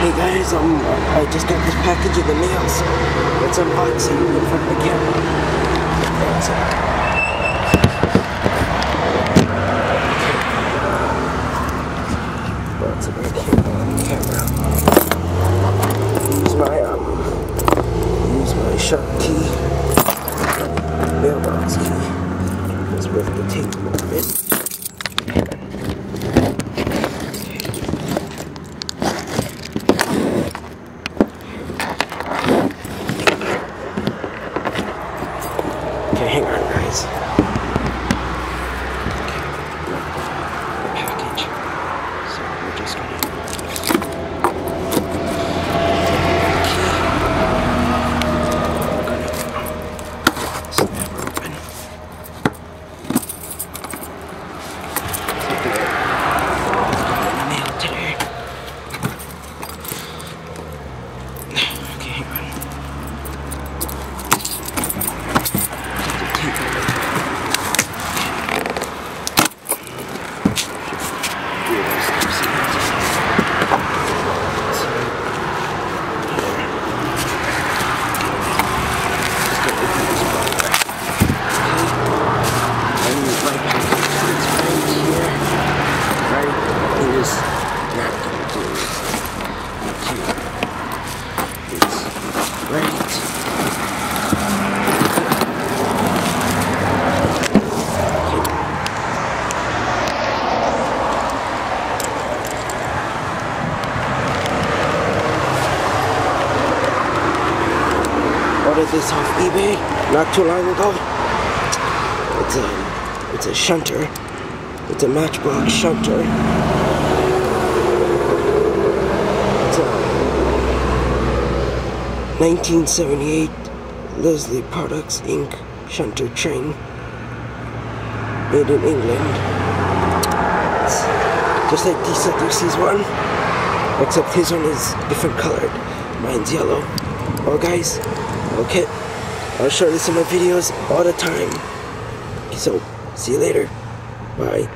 Hey guys, I just got this package in the mail, so let's unbox it in front of the camera. That's it. What's it right here on the camera? Use my sharp key, mailbox key. Let's rip the tape a little bit. Okay, hang on, guys. Okay, the package. So we're just gonna snap her open. Mail today. Okay, hang on. Ordered this off eBay not too long ago. It's a shunter. It's a Matchbox Shunter. It's a 1978 Leslie Products Inc. Shunter train, made in England. It's just like TELOL's one, except his one is different colored. Mine's yellow. Well, guys. Okay, I'll show this in my videos all the time. So, see you later. Bye.